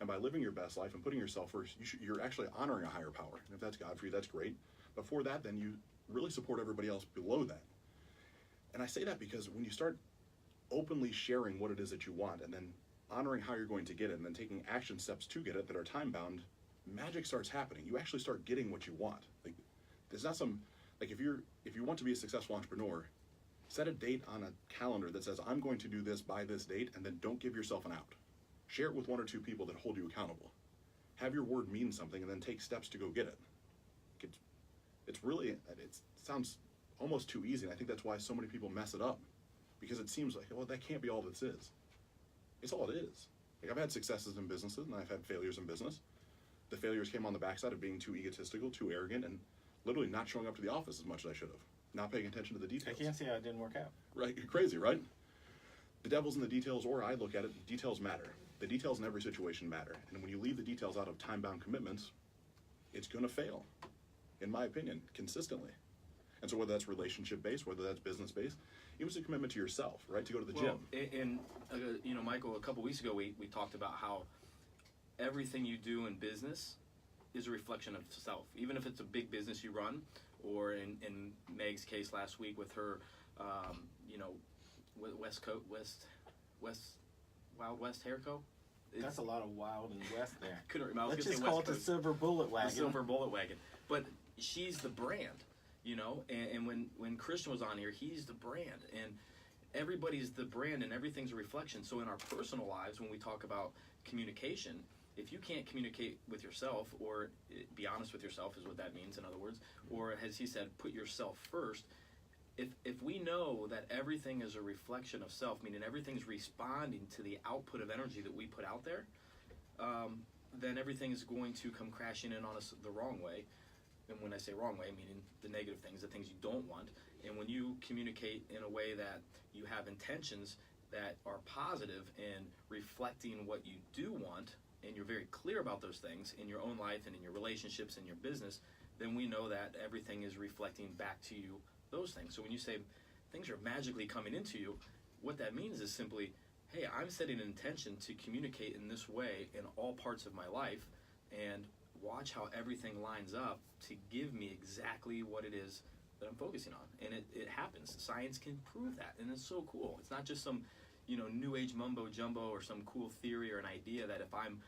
And by living your best life and putting yourself first, you're actually honoring a higher power. And if that's God for you, that's great. Before that, then you really support everybody else below that. And I say that because when you start openly sharing what it is that you want and then honoring how you're going to get it and then taking action steps to get it that are time-bound, magic starts happening. You actually start getting what you want. Like, there's not some, like if you want to be a successful entrepreneur, set a date on a calendar that says, I'm going to do this by this date, and then don't give yourself an out. Share it with 1 or 2 people that hold you accountable. Have your word mean something, and then take steps to go get it. It sounds almost too easy, and I think that's why so many people mess it up. Because it seems like, well, that can't be all this is. It's all it is. Like, I've had successes in businesses, and I've had failures in business. The failures came on the backside of being too egotistical, too arrogant, and literally not showing up to the office as much as I should have. Not paying attention to the details. I can't see how it didn't work out. Right, crazy, right? The devil's in the details, or I look at it, details matter. The details in every situation matter. And when you leave the details out of time-bound commitments, it's going to fail, in my opinion, consistently. And so whether that's relationship-based, whether that's business-based, it was a commitment to yourself, right, to go to the gym. And Michael, a couple weeks ago, we talked about how everything you do in business is a reflection of self. Even if it's a big business you run, or in Meg's case last week with her, Wild West Hair Co. That's a lot of wild and west there. Couldn't remember. Let's just call it the Silver Bullet Wagon. The Silver Bullet Wagon. But she's the brand, and when Christian was on here, he's the brand. And everybody's the brand and everything's a reflection. So in our personal lives, when we talk about communication, if you can't communicate with yourself or be honest with yourself is what that means, in other words, or as he said, put yourself first, if we know that everything is a reflection of self, meaning everything's responding to the output of energy that we put out there, then everything is going to come crashing in on us the wrong way. And when I say wrong way, meaning the negative things, the things you don't want. And when you communicate in a way that you have intentions that are positive and reflecting what you do want and you're very clear about those things in your own life and in your relationships and your business, then we know that everything is reflecting back to you those things. So when you say things are magically coming into you, what that means is simply, hey, I'm setting an intention to communicate in this way in all parts of my life, and watch how everything lines up to give me exactly what it is that I'm focusing on. And it happens. Science can prove that, and it's so cool. It's not just some, new age mumbo jumbo or some cool theory or an idea that if I'm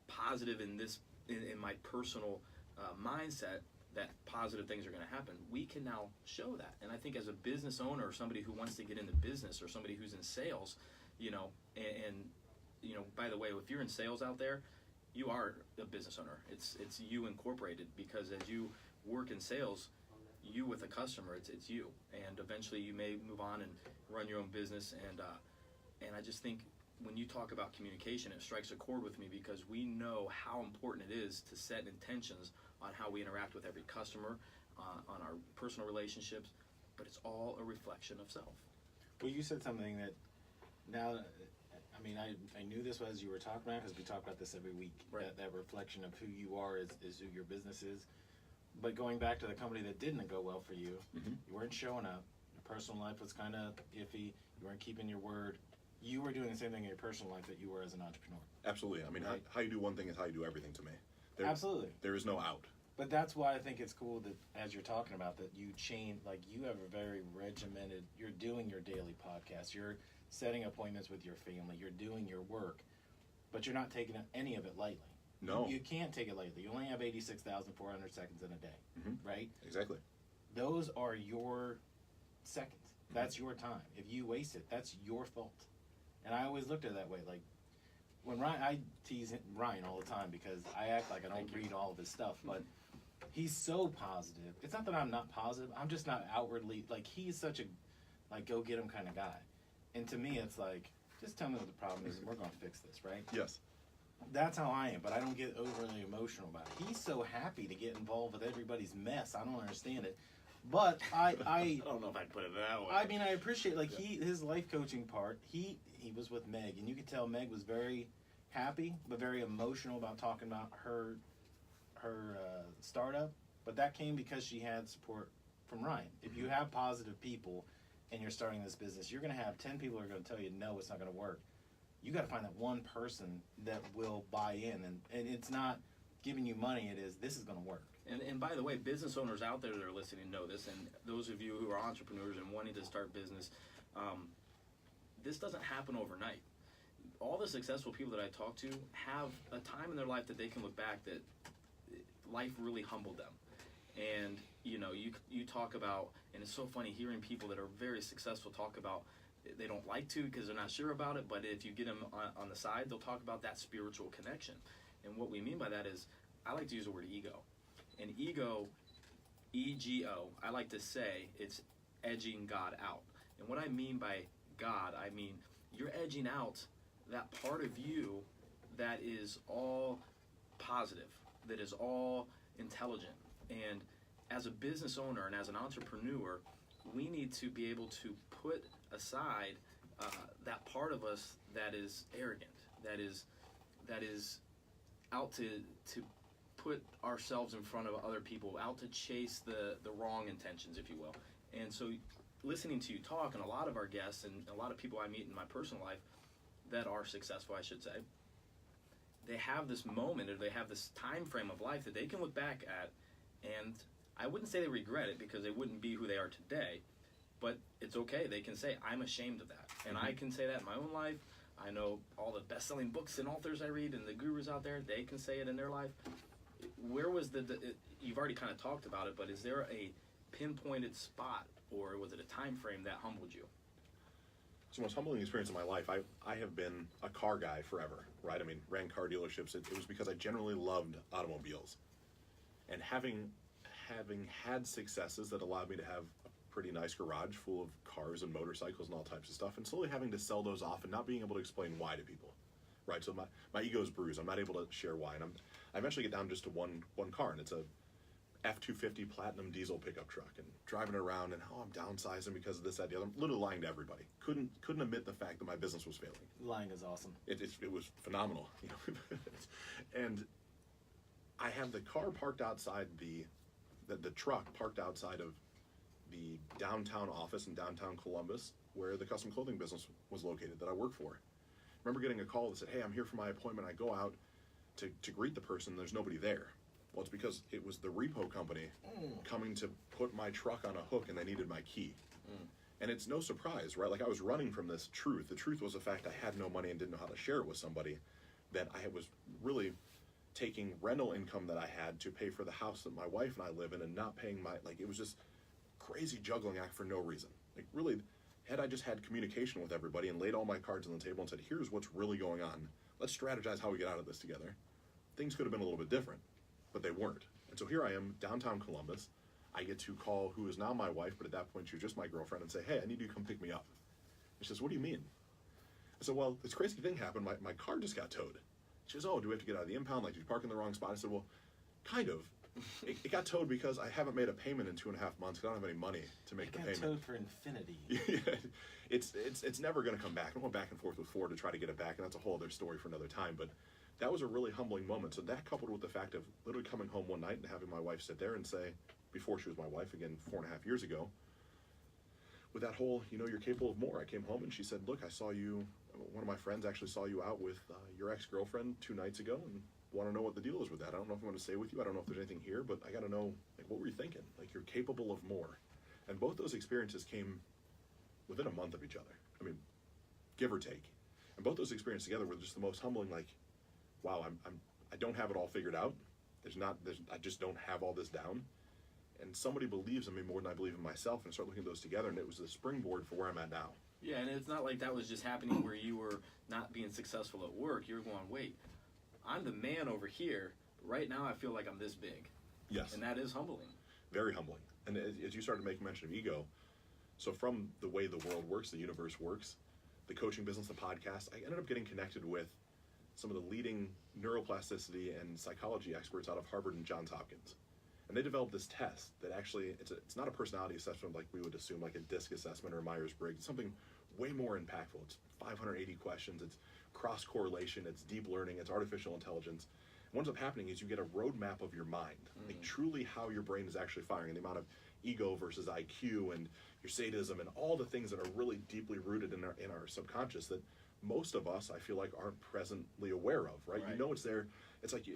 positive in this, in my personal mindset, that positive things are going to happen. We can now show that. And I think as a business owner or somebody who wants to get into business or somebody who's in sales, by the way, if you're in sales out there, you are a business owner. It's you incorporated, because as you work in sales, you with a customer, it's you. And eventually you may move on and run your own business. And I just think when you talk about communication, it strikes a chord with me, because we know how important it is to set intentions on how we interact with every customer, on our personal relationships, but it's all a reflection of self. Well, you said something that now, I knew this as you were talking about, because we talk about this every week. Right. That reflection of who you are is who your business is. But going back to the company that didn't go well for you, you weren't showing up. Your personal life was kind of iffy. You weren't keeping your word. You were doing the same thing in your personal life that you were as an entrepreneur. Absolutely. Right. How you do one thing is how you do everything to me. Absolutely. There is no out. But that's why I think it's cool that, as you're talking about, that you change, like you have a very regimented, you're doing your daily podcast, you're setting appointments with your family, you're doing your work, but you're not taking any of it lightly. No. You can't take it lightly. You only have 86,400 seconds in a day, right? Exactly. Those are your seconds. That's your time. If you waste it, that's your fault. And I always looked at it that way. Like, when Ryan, I tease Ryan all the time because I act like I don't read all of his stuff, but he's so positive. It's not that I'm not positive. I'm just not outwardly, like, he's such a, like, go get him kind of guy. And to me, it's like, just tell me what the problem is and we're going to fix this, right? Yes. That's how I am, but I don't get overly emotional about it. He's so happy to get involved with everybody's mess. I don't understand it. But I don't know if I'd put it that way. I mean, I appreciate, like, his life coaching part, he was with Meg, and you could tell Meg was very happy, but very emotional about talking about her startup. But that came because she had support from Ryan. If you have positive people and you're starting this business, you're going to have 10 people who are going to tell you, no, it's not going to work. You got to find that one person that will buy in, and it's not giving you money, it is, this is going to work. And by the way, business owners out there that are listening know this, and those of you who are entrepreneurs and wanting to start business, this doesn't happen overnight. All the successful people that I talk to have a time in their life that they can look back that life really humbled them. And, you talk about, and it's so funny hearing people that are very successful talk about, they don't like to because they're not sure about it, but if you get them on the side, they'll talk about that spiritual connection. And what we mean by that is, I like to use the word ego. And ego, E-G-O, I like to say it's edging God out. And what I mean by God, I mean you're edging out that part of you that is all positive, that is all intelligent. And as a business owner and as an entrepreneur, we need to be able to put aside that part of us that is arrogant, that is out to put ourselves in front of other people, out to chase the wrong intentions, if you will. And so listening to you talk, and a lot of our guests and a lot of people I meet in my personal life that are successful, I should say, they have this moment, or they have this time frame of life that they can look back at, and I wouldn't say they regret it because they wouldn't be who they are today, but it's okay. They can say, I'm ashamed of that. And I can say that in my own life. I know all the best-selling books and authors I read and the gurus out there, they can say it in their life. Where was you've already kind of talked about it, but is there a pinpointed spot, or was it a time frame that humbled you? It's the most humbling experience of my life. I have been a car guy forever, right? I mean, ran car dealerships. It was because I generally loved automobiles. And having had successes that allowed me to have a pretty nice garage full of cars and motorcycles and all types of stuff, and slowly having to sell those off and not being able to explain why to people, right? So my ego's bruised. I'm not able to share why, and I eventually get down just to one car, and it's F-250 Platinum diesel pickup truck and driving it around and I'm downsizing because of this, that, the other. I'm literally lying to everybody. Couldn't admit the fact that my business was failing. Lying is awesome. It was phenomenal, and I have the car parked outside the truck parked outside of the downtown office in downtown Columbus, where the custom clothing business was located that I work for. I remember getting a call that said, "Hey, I'm here for my appointment." I go out to greet the person. There's nobody there. Well, it's because it was the repo company coming to put my truck on a hook, and they needed my key. And it's no surprise, right? Like, I was running from this truth. The truth was the fact I had no money and didn't know how to share it with somebody, that I was really taking rental income that I had to pay for the house that my wife and I live in and not paying it was just crazy juggling act for no reason. Like, really, had I just had communication with everybody and laid all my cards on the table and said, here's what's really going on, let's strategize how we get out of this together, things could have been a little bit different, but they weren't. And so here I am, downtown Columbus. I get to call who is now my wife, but at that point she was just my girlfriend, and say, hey, I need you to come pick me up. And she says, what do you mean? I said, well, this crazy thing happened. My car just got towed. She goes, oh, do we have to get out of the impound? Like, did you park in the wrong spot? I said, well, kind of. It got towed because I haven't made a payment in 2.5 months. I don't have any money to make the payment. It got towed for infinity. Yeah, it's never going to come back. I went back and forth with Ford to try to get it back, and that's a whole other story for another time. But that was a really humbling moment. So that, coupled with the fact of literally coming home one night and having my wife sit there and say, before she was my wife, again, 4.5 years ago, with that whole, you're capable of more. I came home and she said, look, I saw you, one of my friends actually saw you out with your ex-girlfriend 2 nights ago, and want to know what the deal is with that. I don't know if I'm going to stay with you. I don't know if there's anything here, but I got to know, what were you thinking? Like, you're capable of more. And both those experiences came within a month of each other. I mean, give or take. And both those experiences together were just the most humbling, like, wow, I don't have it all figured out. I just don't have all this down. And somebody believes in me more than I believe in myself, and I start looking at those together, and it was the springboard for where I'm at now. Yeah, and it's not like that was just happening where you were not being successful at work. You were going, wait, I'm the man over here. Right now I feel like I'm this big. Yes. And that is humbling. Very humbling. And as you started making mention of ego, so from the way the world works, the universe works, the coaching business, the podcast, I ended up getting connected with some of the leading neuroplasticity and psychology experts out of Harvard and Johns Hopkins. And they developed this test that actually, it's not a personality assessment like we would assume, like a DISC assessment or a Myers-Briggs. It's something way more impactful. It's 580 questions. It's cross-correlation. It's deep learning. It's artificial intelligence. And what ends up happening is you get a roadmap of your mind, like truly how your brain is actually firing, and the amount of ego versus IQ and your sadism and all the things that are really deeply rooted in our subconscious that most of us, I feel like, aren't presently aware of, right? You know it's there. It's like,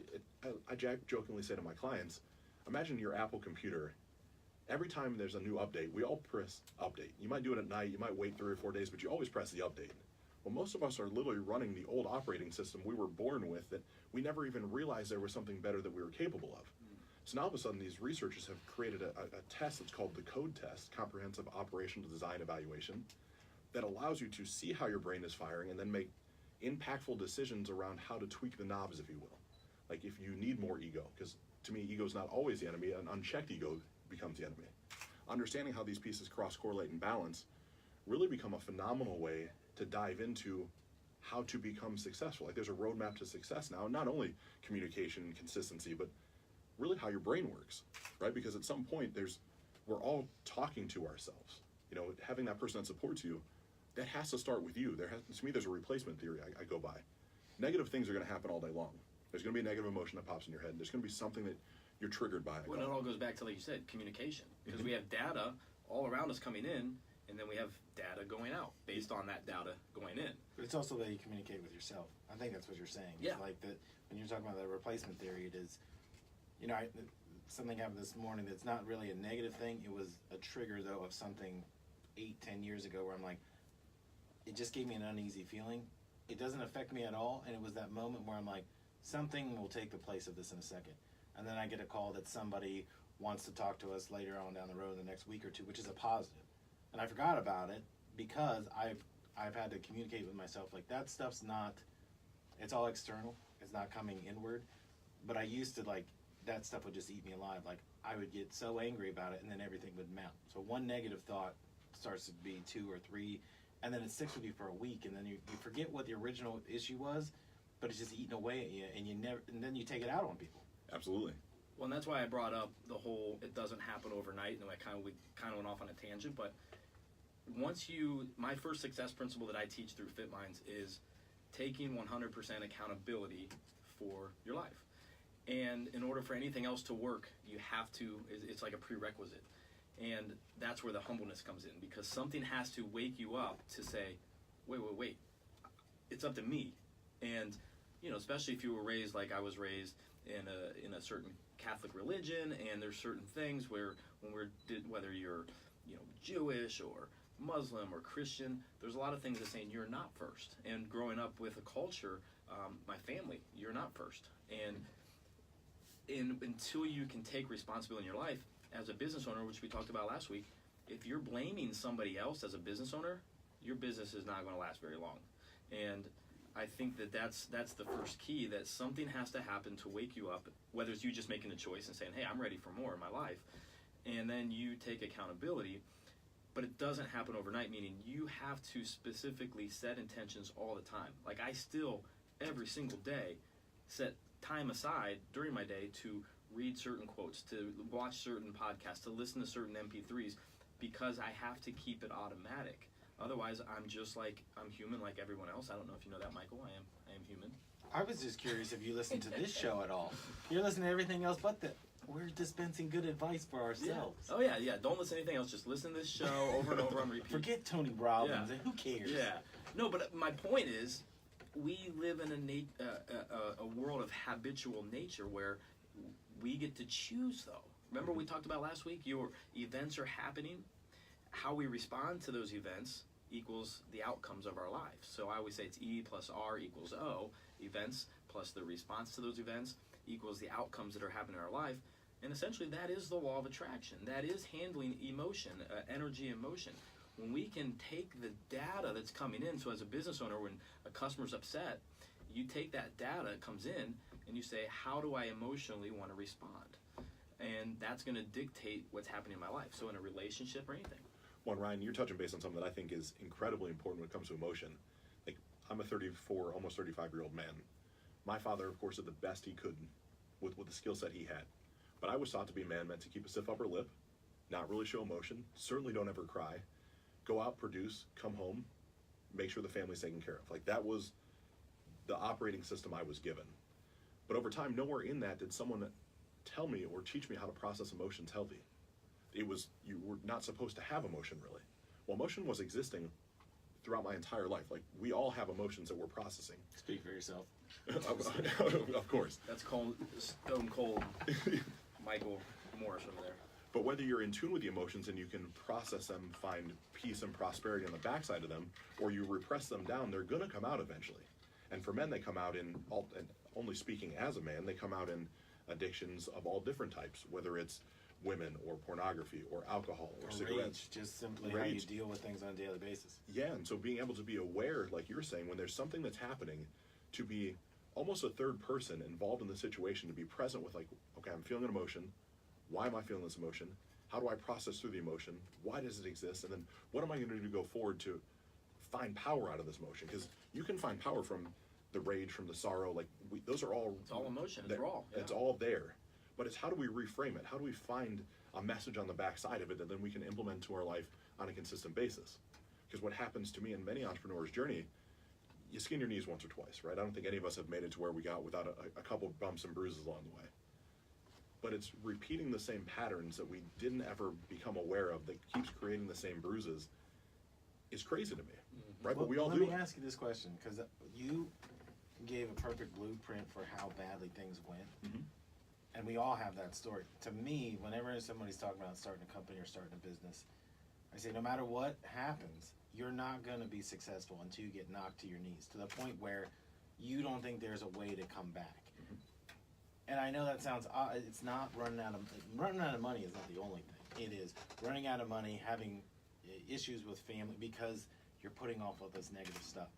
I jokingly say to my clients, imagine your Apple computer. Every time there's a new update, we all press update. You might do it at night, you might wait 3 or 4 days, but you always press the update. Well, most of us are literally running the old operating system we were born with that we never even realized there was something better that we were capable of. So now all of a sudden these researchers have created a test that's called the CODE test, Comprehensive Operational Design Evaluation, that allows you to see how your brain is firing and then make impactful decisions around how to tweak the knobs, if you will. Like, if you need more ego, because to me, ego is not always the enemy. An unchecked ego becomes the enemy. Understanding how these pieces cross-correlate and balance really become a phenomenal way to dive into how to become successful. Like, there's a roadmap to success now, not only communication and consistency, but really how your brain works, right? Because at some point, we're all talking to ourselves. Having that person that supports you, that has to start with you. To me, there's a replacement theory I go by. Negative things are going to happen all day long. There's going to be a negative emotion that pops in your head. There's going to be something that you're triggered by. Well, it all goes back to, like you said, communication. Because we have data all around us coming in, and then we have data going out based on that data going in. But it's also that you communicate with yourself. I think that's what you're saying. Yeah. It's like that when you're talking about the replacement theory, it is, something happened this morning that's not really a negative thing. It was a trigger, though, of something 8-10 years ago where I'm like, it just gave me an uneasy feeling. It doesn't affect me at all, and it was that moment where I'm like, something will take the place of this in a second. And then I get a call that somebody wants to talk to us later on down the road in the next week or two, which is a positive. And I forgot about it because I've had to communicate with myself, like, that stuff's not, it's all external. It's not coming inward. But I used to, like, that stuff would just eat me alive. Like, I would get so angry about it, and then everything would mount. So one negative thought starts to be 2 or 3, and then it sticks with you for a week, and then you forget what the original issue was, but it's just eating away at you, and then you take it out on people. Absolutely. Well, and that's why I brought up the whole it doesn't happen overnight, and we kind of went off on a tangent. But my first success principle that I teach through Fit Minds is taking 100% accountability for your life. And in order for anything else to work, you have to, it's like a prerequisite. And that's where the humbleness comes in, because something has to wake you up to say, wait, it's up to me. And, especially if you were raised like I was raised in a certain Catholic religion, and there's certain things where whether you're, Jewish or Muslim or Christian, there's a lot of things that saying you're not first. And growing up with a culture, my family, you're not first. And until you can take responsibility in your life as a business owner, which we talked about last week, if you're blaming somebody else as a business owner, your business is not going to last very long. And I think that's the first key, that something has to happen to wake you up, whether it's you just making a choice and saying, hey, I'm ready for more in my life, and then you take accountability. But it doesn't happen overnight, meaning you have to specifically set intentions all the time. Like, I still, every single day, set time aside during my day to read certain quotes, to watch certain podcasts, to listen to certain MP3s, because I have to keep it automatic. Otherwise, I'm human like everyone else. I don't know if you know that, Michael. I am human. I was just curious if you listen to this show at all. You're listening to everything else but that. We're dispensing good advice for ourselves. Yeah. Oh, yeah. Don't listen to anything else. Just listen to this show over and over on repeat. Forget Tony Robbins. Yeah. Who cares? Yeah. No, but my point is, we live in a world of habitual nature where we get to choose, though. Remember we talked about last week? Your events are happening. How we respond to those events equals the outcomes of our lives. So I always say it's E plus R equals O. Events plus the response to those events equals the outcomes that are happening in our life. And essentially that is the law of attraction. That is handling emotion, energy and motion. When we can take the data that's coming in, so as a business owner, when a customer's upset, you take that data that comes in and you say, how do I emotionally want to respond? And that's going to dictate what's happening in my life. So in a relationship or anything. Well, Ryan, you're touching base on something that I think is incredibly important when it comes to emotion. Like, I'm a 34, almost 35-year-old man. My father, of course, did the best he could with the skill set he had. But I was taught to be a man meant to keep a stiff upper lip, not really show emotion, certainly don't ever cry, go out, produce, come home, make sure the family's taken care of. Like, that was the operating system I was given. But over time, nowhere in that did someone tell me or teach me how to process emotions healthy. It was, you were not supposed to have emotion, really. Well, emotion was existing throughout my entire life. Like, we all have emotions that we're processing. Speak for yourself. Of course. That's stone cold Michael Morris over there. But whether you're in tune with the emotions and you can process them, find peace and prosperity on the backside of them, or you repress them down, they're going to come out eventually. And for men, they come out and only speaking as a man, they come out in addictions of all different types, whether it's women or pornography or alcohol or cigarettes. Rage, just simply how you deal with things on a daily basis. Yeah, and so being able to be aware, like you're saying, when there's something that's happening, to be almost a third person involved in the situation, to be present with, like, okay, I'm feeling an emotion. Why am I feeling this emotion? How do I process through the emotion? Why does it exist? And then what am I going to do to go forward to find power out of this emotion? Because you can find power from the rage, from the sorrow. Like, those are all... It's all emotion. It's raw. Yeah. It's all there. But it's how do we reframe it? How do we find a message on the backside of it that then we can implement to our life on a consistent basis? Because what happens to me in many entrepreneurs' journey, you skin your knees once or twice, right? I don't think any of us have made it to where we got without a couple bumps and bruises along the way. But it's repeating the same patterns that we didn't ever become aware of that keeps creating the same bruises is crazy to me, right? Well, but we all let do me it. ask you this question, because you gave a perfect blueprint for how badly things went. Mhm. And we all have that story. To me, whenever somebody's talking about starting a company or starting a business, I say no matter what happens, you're not going to be successful until you get knocked to your knees, to the point where you don't think there's a way to come back. Mm-hmm. And I know that sounds odd. It's not running out of money is not the only thing. It is running out of money, having issues with family because you're putting off all this negative stuff.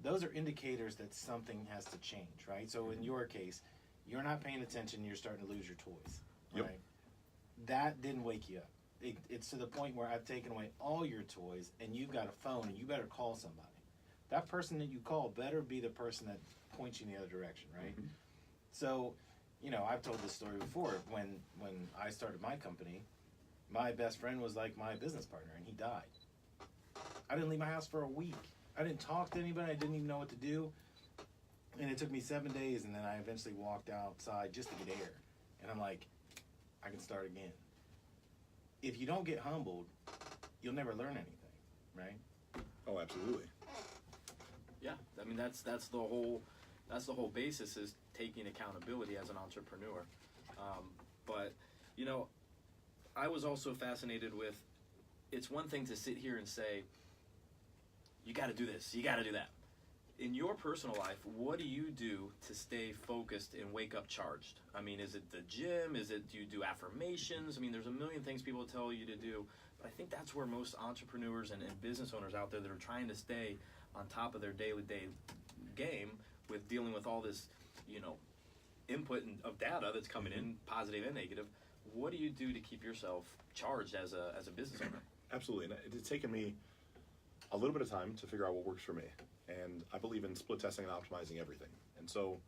Those are indicators that something has to change, right? So in your case, you're not paying attention, you're starting to lose your toys, right? Yep. That didn't wake you up. It's to the point where I've taken away all your toys and you've got a phone and you better call somebody. That person that you call better be the person that points you in the other direction, right? Mm-hmm. So I've told this story before. When I started my company, my best friend was like my business partner, and he died. I didn't leave my house for a week. I didn't talk to anybody. I didn't even know what to do. And it took me 7 days, and then I eventually walked outside just to get air. And I'm like, I can start again. If you don't get humbled, you'll never learn anything, right? Oh, absolutely. Yeah, I mean that's the whole basis is taking accountability as an entrepreneur. But I was also fascinated with. It's one thing to sit here and say, you got to do this, you got to do that. In your personal life, what do you do to stay focused and wake up charged? I mean, is it the gym? Do you do affirmations? I mean, there's a million things people tell you to do, but I think that's where most entrepreneurs and business owners out there that are trying to stay on top of their daily game with dealing with all this, input of data that's coming in, positive and negative. What do you do to keep yourself charged as a business owner? Absolutely, and it's taken me a little bit of time to figure out what works for me. And I believe in split testing and optimizing everything. And so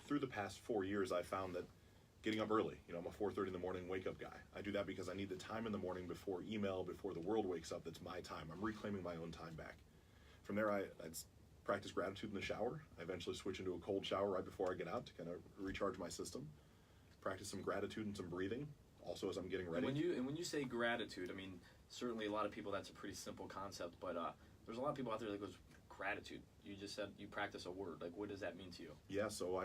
through the past 4 years, I found that getting up early, I'm a 4:30 in the morning wake up guy. I do that because I need the time in the morning before email, before the world wakes up. That's my time. I'm reclaiming my own time back. From there, I practice gratitude in the shower. I eventually switch into a cold shower right before I get out to kind of recharge my system. Practice some gratitude and some breathing, also as I'm getting ready. And when you say gratitude, I mean, certainly a lot of people, that's a pretty simple concept, but there's a lot of people out there that goes, gratitude. You just said you practice a word. Like, what does that mean to you? Yeah, so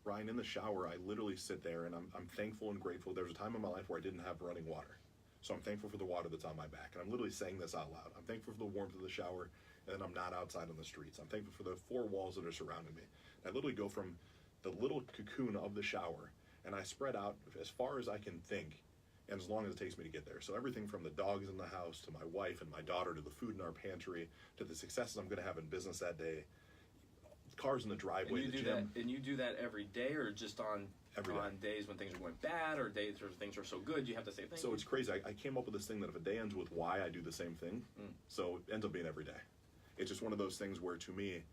Ryan, in the shower, I literally sit there and I'm thankful and grateful. There was a time in my life where I didn't have running water. So I'm thankful for the water that's on my back. And I'm literally saying this out loud. I'm thankful for the warmth of the shower, and then I'm not outside on the streets. I'm thankful for the four walls that are surrounding me. And I literally go from the little cocoon of the shower, and I spread out as far as I can think, and as long as it takes me to get there. So everything from the dogs in the house, to my wife and my daughter, to the food in our pantry, to the successes I'm going to have in business that day, cars in the driveway, the gym. And you do that every day, or just on Every day. days when things are going bad, or days where things are so good, you have to say thank you? So it's crazy. I came up with this thing that if a day ends with Y, I do the same thing. So it ends up being every day. It's just one of those things where, to me,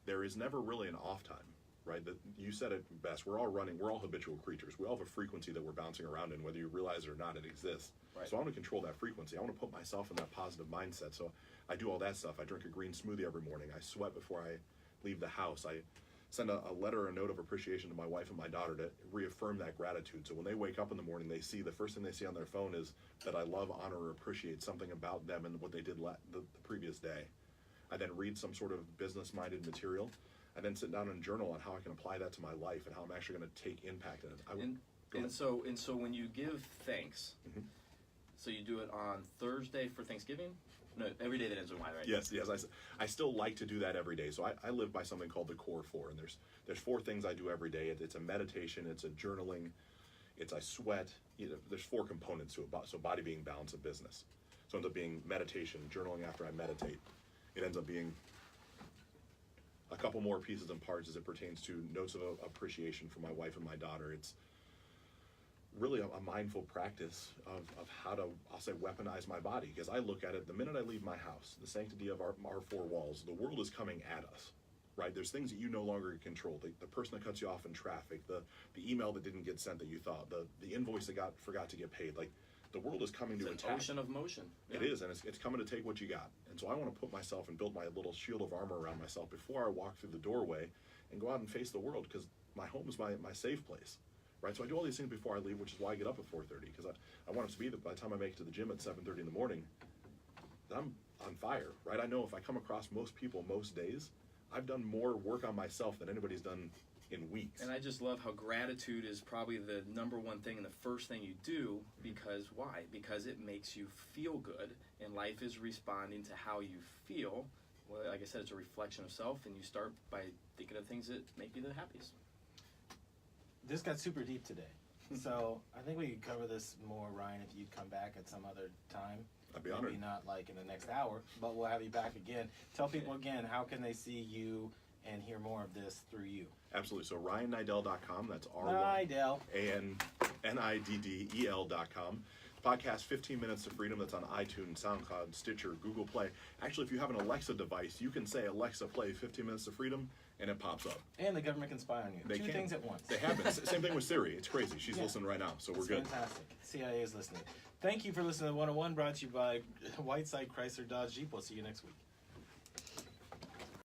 there is never really an off time, right? That you said it best. We're all habitual creatures. We all have a frequency that we're bouncing around in, whether you realize it or not, it exists. Right. So I want to control that frequency. I want to put myself in that positive mindset. So I do all that stuff. I drink a green smoothie every morning. I sweat before I leave the house. I send a letter or a note of appreciation to my wife and my daughter to reaffirm that gratitude. So when they wake up in the morning, the first thing they see on their phone is that I love, honor, or appreciate something about them and what they did the previous day. I then read some sort of business-minded material. I then sit down and journal on how I can apply that to my life and how I'm actually going to take impact in it. And so when you give thanks, so you do it on Thursday for Thanksgiving? No, every day that ends with Y, right? Yes. I still like to do that every day. So I live by something called the Core Four, and there's 4 things I do every day. It's a meditation, it's a journaling, it's I sweat. There's 4 components to it. So body being balance of business. So it ends up being meditation, journaling after I meditate. It ends up being a couple more pieces and parts as it pertains to notes of appreciation for my wife and my daughter. It's really a mindful practice of how to, I'll say, weaponize my body. Because I look at it, the minute I leave my house, the sanctity of our 4 walls, the world is coming at us, right? There's things that you no longer control. The person that cuts you off in traffic, the email that didn't get sent that you thought, the invoice that forgot to get paid. Like, the world is coming to attack. It's an ocean of motion. It is, and it's coming to take what you got. And so I want to put myself and build my little shield of armor around myself before I walk through the doorway and go out and face the world, because my home is my safe place, right? So I do all these things before I leave, which is why I get up at 4:30, because I want it to be that by the time I make it to the gym at 7:30 in the morning, that I'm on fire, right? I know if I come across most people most days, I've done more work on myself than anybody's done in weeks. And I just love how gratitude is probably the number one thing and the first thing you do, because why? Because it makes you feel good, and life is responding to how you feel. Well, like I said, it's a reflection of self, and you start by thinking of things that make you the happiest. This got super deep today. So I think we could cover this more, Ryan, if you'd come back at some other time. I'd be honored. Maybe not like in the next hour, but we'll have you back again. Tell people again, how can they see you and hear more of this through you? Absolutely. So RyanNiddel.com. That's Niddel. RyanNiddel.com. podcast 15 Minutes to Freedom. That's on iTunes, SoundCloud, Stitcher, Google Play. Actually, if you have an Alexa device, you can say, Alexa, play 15 Minutes to Freedom, and it pops up. And the government can spy on you. They Two can. things at once. They have been. Same thing with Siri. It's crazy. She's Yeah. listening right now, so we're It's good. fantastic. CIA is listening. Thank you for listening to 101, brought to you by Whiteside Chrysler Dodge Jeep. We'll see you next week.